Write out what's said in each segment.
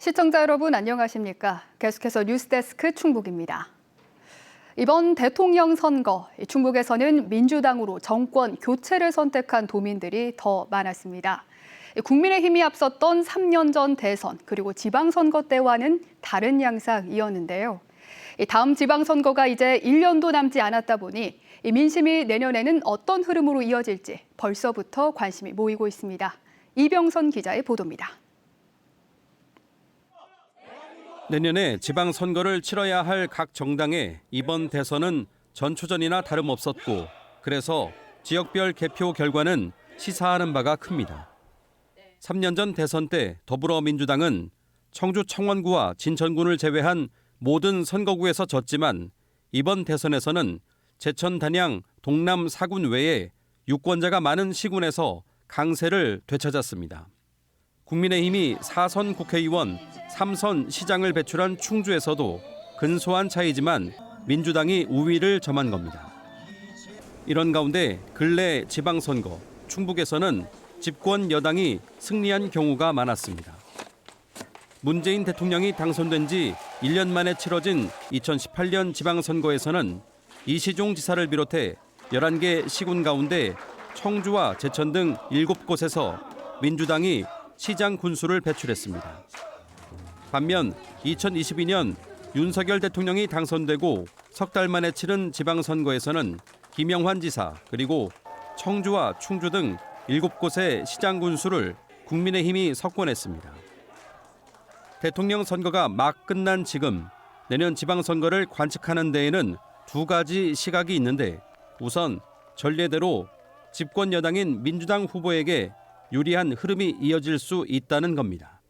시청자 여러분 안녕하십니까? 계속해서 뉴스데스크 충북입니다. 이번 대통령 선거, 충북에서는 민주당으로 정권 교체를 선택한 도민들이 더 많았습니다. 국민의힘이 앞섰던 3년 전 대선 그리고 지방선거 때와는 다른 양상이었는데요. 다음 지방선거가 이제 1년도 남지 않았다 보니 민심이 내년에는 어떤 흐름으로 이어질지 벌써부터 관심이 모이고 있습니다. 이병선 기자의 보도입니다. 내년에 지방선거를 치러야 할 각 정당의 이번 대선은 전초전이나 다름없었고 그래서 지역별 개표 결과는 시사하는 바가 큽니다. 3년 전 대선 때 더불어민주당은 청주 청원구와 진천군을 제외한 모든 선거구에서 졌지만 이번 대선에서는 제천 단양 동남 4군 외에 유권자가 많은 시군에서 강세를 되찾았습니다. 국민의힘이 4선 국회의원, 3선 시장을 배출한 충주에서도 근소한 차이지만 민주당이 우위를 점한 겁니다. 이런 가운데 근래 지방선거, 충북에서는 집권 여당이 승리한 경우가 많았습니다. 문재인 대통령이 당선된 지 1년 만에 치러진 2018년 지방선거에서는 이시종 지사를 비롯해 11개 시군 가운데 청주와 제천 등 7곳에서 민주당이 시장 군수를 배출했습니다. 반면 2022년 윤석열 대통령이 당선되고 석 달 만에 치른 지방선거에서는 김영환 지사 그리고 청주와 충주 등 7곳의 시장 군수를 국민의힘이 석권했습니다. 대통령 선거가 막 끝난 지금 내년 지방선거를 관측하는 데에는 두 가지 시각이 있는데 우선 전례대로 집권 여당인 민주당 후보에게 유리한 흐름이 이어질 수 있다는 겁니다.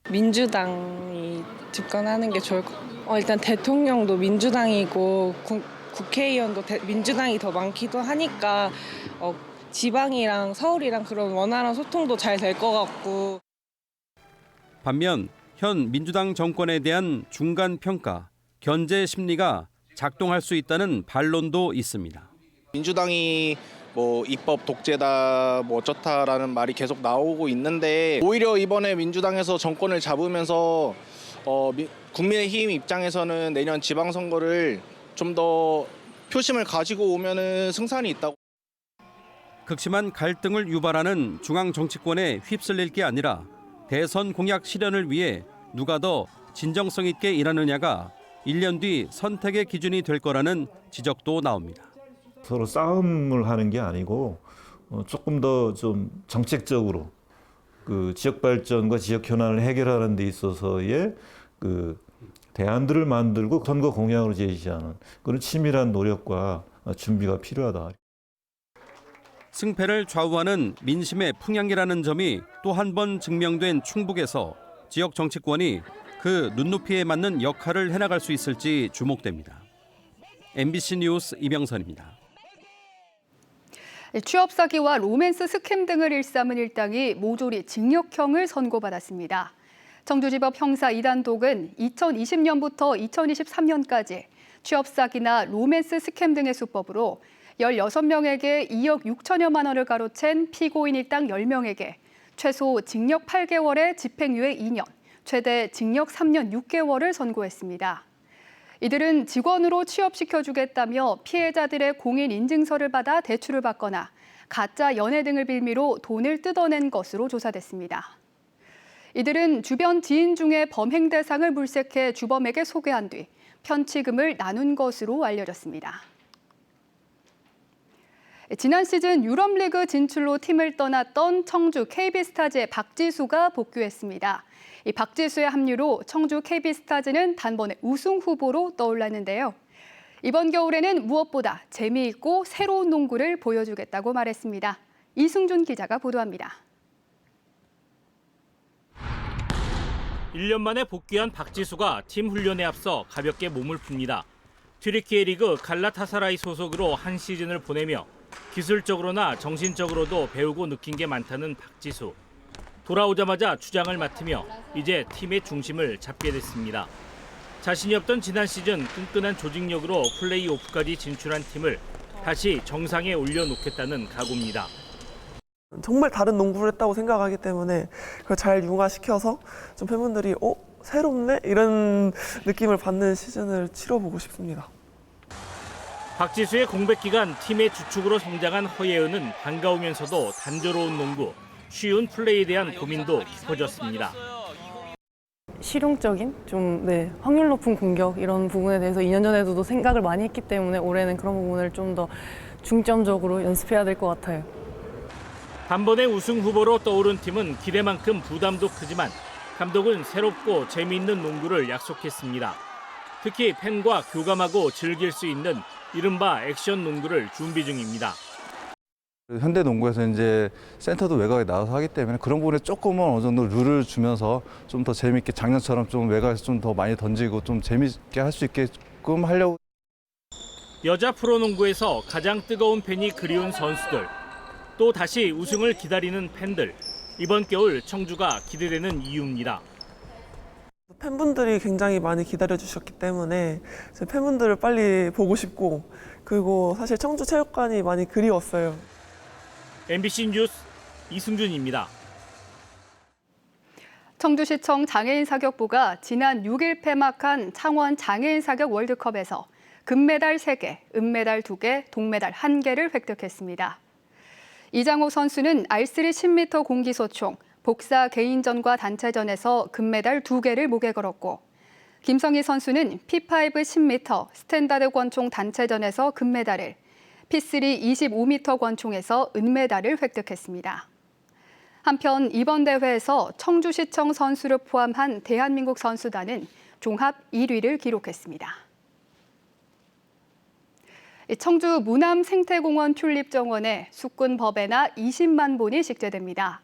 민주당이 집권하는 게 좋을 것 같아요. 일단 대통령도 민주당이고 국회의원도 민주당이 더 많기도 하니까 지방이랑 서울이랑 그런 원활한 소통도 잘 될 것 같고. 반면 현 민주당 정권에 대한 중간 평가, 견제 심리가 작동할 수 있다는 반론도 있습니다. 민주당이 입법 독재다 어쩌다라는 말이 계속 나오고 있는데 오히려 이번에 민주당에서 정권을 잡으면서 국민의힘 입장에서는 내년 지방선거를 좀 더 표심을 가지고 오면은 승산이 있다고. 극심한 갈등을 유발하는 중앙 정치권에 휩쓸릴 게 아니라 대선 공약 실현을 위해 누가 더 진정성 있게 일하느냐가 1년 뒤 선택의 기준이 될 거라는 지적도 나옵니다. 서로 싸움을 하는 게 아니고 조금 더 좀 정책적으로 그 지역 발전과 지역 현안을 해결하는 데 있어서의 그 대안들을 만들고 선거 공약으로 제시하는 그런 치밀한 노력과 준비가 필요하다. 승패를 좌우하는 민심의 풍향이라는 점이 또 한 번 증명된 충북에서 지역 정치권이 그 눈높이에 맞는 역할을 해나갈 수 있을지 주목됩니다. MBC 뉴스 이병선입니다. 취업 사기와 로맨스 스캠 등을 일삼은 일당이 모조리 징역형을 선고받았습니다. 청주지법 형사 2단독은 2020년부터 2023년까지 취업 사기나 로맨스 스캠 등의 수법으로 16명에게 2억 6천여만 원을 가로챈 피고인 일당 10명에게 최소 징역 8개월에 집행유예 2년, 최대 징역 3년 6개월을 선고했습니다. 이들은 직원으로 취업시켜주겠다며 피해자들의 공인인증서를 받아 대출을 받거나 가짜 연애 등을 빌미로 돈을 뜯어낸 것으로 조사됐습니다. 이들은 주변 지인 중에 범행 대상을 물색해 주범에게 소개한 뒤 편취금을 나눈 것으로 알려졌습니다. 지난 시즌 유럽리그 진출로 팀을 떠났던 청주 KB스타즈의 박지수가 복귀했습니다. 이 박지수의 합류로 청주 KB스타즈는 단번에 우승 후보로 떠올랐는데요. 이번 겨울에는 무엇보다 재미있고 새로운 농구를 보여주겠다고 말했습니다. 이승준 기자가 보도합니다. 1년 만에 복귀한 박지수가 팀 훈련에 앞서 가볍게 몸을 풉니다. 튀르키예 리그 갈라타사라이 소속으로 한 시즌을 보내며 기술적으로나 정신적으로도 배우고 느낀 게 많다는 박지수. 돌아오자마자 주장을 맡으며 이제 팀의 중심을 잡게 됐습니다. 자신이 없던 지난 시즌 끈끈한 조직력으로 플레이오프까지 진출한 팀을 다시 정상에 올려놓겠다는 각오입니다. 정말 다른 농구를 했다고 생각하기 때문에 그걸 잘 융화시켜서 좀 팬분들이 새롭네? 이런 느낌을 받는 시즌을 치러보고 싶습니다. 박지수의 공백 기간 팀의 주축으로 성장한 허예은은 반가우면서도 단조로운 농구, 쉬운 플레이에 대한 고민도 깊어졌습니다. 실용적인 확률 높은 공격 이런 부분에 대해서 2년 전에도 생각을 많이 했기 때문에 올해는 그런 부분을 좀 더 중점적으로 연습해야 될 것 같아요. 단번에 우승 후보로 떠오른 팀은 기대만큼 부담도 크지만 감독은 새롭고 재미있는 농구를 약속했습니다. 특히 팬과 교감하고 즐길 수 있는 이른바 액션 농구를 준비 중입니다. 현대 농구에서 이제 센터도 외곽에 나와서 하기 때문에 그런 부분에 조금은 어느 정도 룰을 주면서 좀 더 재미있게 작년처럼 좀 외곽에서 좀 더 많이 던지고 좀 재미있게 할 수 있게끔 하려고. 여자 프로농구에서 가장 뜨거운 팬이 그리운 선수들, 또 다시 우승을 기다리는 팬들, 이번 겨울 청주가 기대되는 이유입니다. 팬분들이 굉장히 많이 기다려주셨기 때문에 팬분들을 빨리 보고 싶고, 그리고 사실 청주체육관이 많이 그리웠어요. MBC 뉴스 이승준입니다. 청주시청 장애인사격부가 지난 6일 폐막한 창원 장애인사격 월드컵에서 금메달 3개, 은메달 2개, 동메달 1개를 획득했습니다. 이장호 선수는 R3 10m 공기소총, 복사 개인전과 단체전에서 금메달 2개를 목에 걸었고, 김성희 선수는 P5 10m 스탠다드 권총 단체전에서 금메달을, P3 25m 권총에서 은메달을 획득했습니다. 한편 이번 대회에서 청주시청 선수를 포함한 대한민국 선수단은 종합 1위를 기록했습니다. 청주 무남생태공원 튤립정원에 수꾼 버베나 20만 본이 식재됩니다.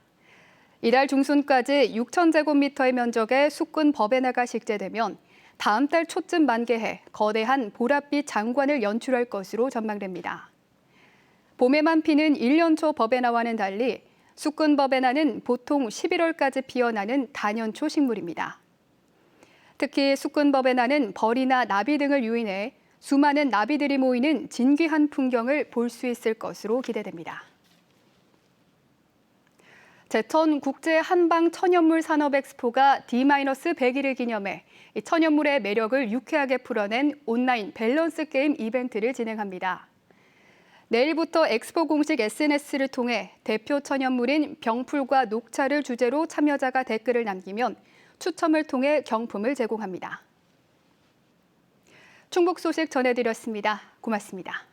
이달 중순까지 6,000제곱미터의 면적의 수꾼 버베나가 식재되면 다음 달 초쯤 만개해 거대한 보랏빛 장관을 연출할 것으로 전망됩니다. 봄에만 피는 1년 초 버베나와는 달리 수꾼 버베나는 보통 11월까지 피어나는 단연초 식물입니다. 특히 수꾼 버베나는 벌이나 나비 등을 유인해 수많은 나비들이 모이는 진귀한 풍경을 볼 수 있을 것으로 기대됩니다. 제천 국제 한방 천연물 산업 엑스포가 D-100일을 기념해 천연물의 매력을 유쾌하게 풀어낸 온라인 밸런스 게임 이벤트를 진행합니다. 내일부터 엑스포 공식 SNS를 통해 대표 천연물인 병풀과 녹차를 주제로 참여자가 댓글을 남기면 추첨을 통해 경품을 제공합니다. 충북 소식 전해드렸습니다. 고맙습니다.